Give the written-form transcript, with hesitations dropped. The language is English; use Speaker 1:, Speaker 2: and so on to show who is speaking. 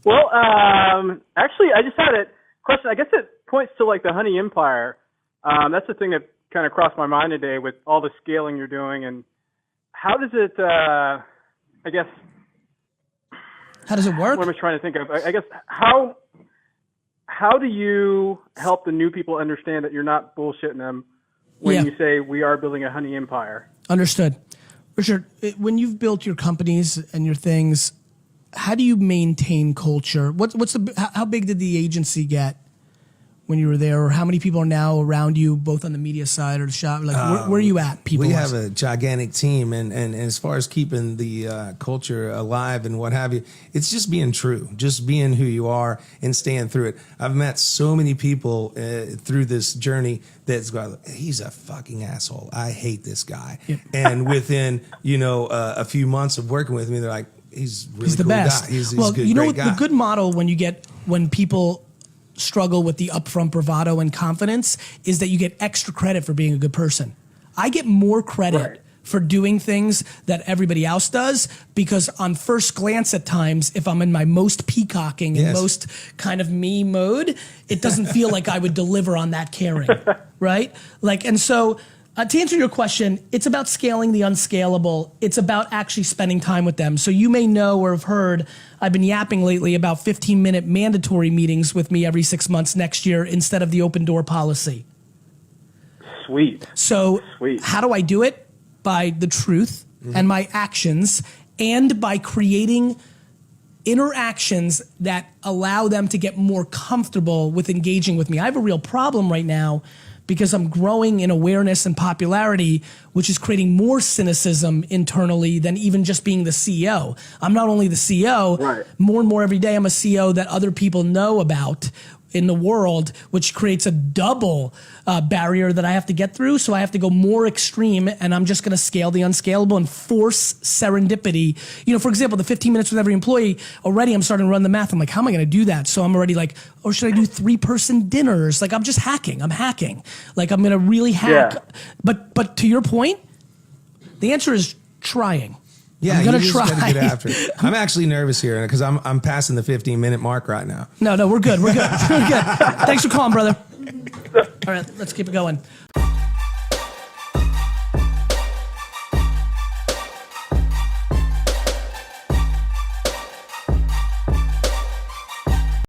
Speaker 1: Well, actually, I just had a question. I guess it points to like the honey empire. That's the thing that kind of crossed my mind today with all the scaling you're doing. And how does it, I guess,
Speaker 2: how does it work?
Speaker 1: What am I trying to think of? I guess, how do you help the new people understand that you're not bullshitting them when you say we are building a honey empire?
Speaker 2: Understood. Richard, when you've built your companies and your things, how do you maintain culture? How big did the agency get when you were there, or how many people are now around you, both on the media side or the shop? Like, where are you at, people?
Speaker 3: We have a gigantic team, and as far as keeping the culture alive and what have you, it's just being true, just being who you are and staying through it. I've met so many people through this journey that's going, he's a fucking asshole. I hate this guy. Yep. And within, a few months of working with me, they're like, he's really
Speaker 2: the
Speaker 3: cool
Speaker 2: best
Speaker 3: guy. He's
Speaker 2: well,
Speaker 3: a good,
Speaker 2: you know
Speaker 3: great guy.
Speaker 2: The good model when people struggle with the upfront bravado and confidence is that you get extra credit for being a good person. I get more credit for doing things that everybody else does because on first glance at times, if I'm in my most peacocking and most kind of me mode, it doesn't feel like I would deliver on that caring, right? And so to answer your question, it's about scaling the unscalable. It's about actually spending time with them. So you may know or have heard, I've been yapping lately about 15-minute mandatory meetings with me every 6 months next year instead of the open door policy.
Speaker 1: Sweet.
Speaker 2: So how do I do it? By the truth and my actions, and by creating interactions that allow them to get more comfortable with engaging with me. I have a real problem right now because I'm growing in awareness and popularity, which is creating more cynicism internally than even just being the CEO. I'm not only the CEO, more and more every day I'm a CEO that other people know about in the world, which creates a double barrier that I have to get through. So I have to go more extreme, and I'm just going to scale the unscalable and force serendipity. For example, the 15 minutes with every employee, already I'm starting to run the math. I'm like, how am I going to do that? So I'm already like, or should I do 3-person dinners? Like, I'm just hacking. I'm hacking. Like, I'm going to really hack. Yeah. But to your point, the answer is trying.
Speaker 3: Yeah,
Speaker 2: I'm gonna
Speaker 3: you
Speaker 2: try.
Speaker 3: Just gotta get after it. I'm actually nervous here because I'm passing the 15-minute mark right now.
Speaker 2: No, we're good. We're good. We're good. Thanks for calling, brother. All right, let's keep it going.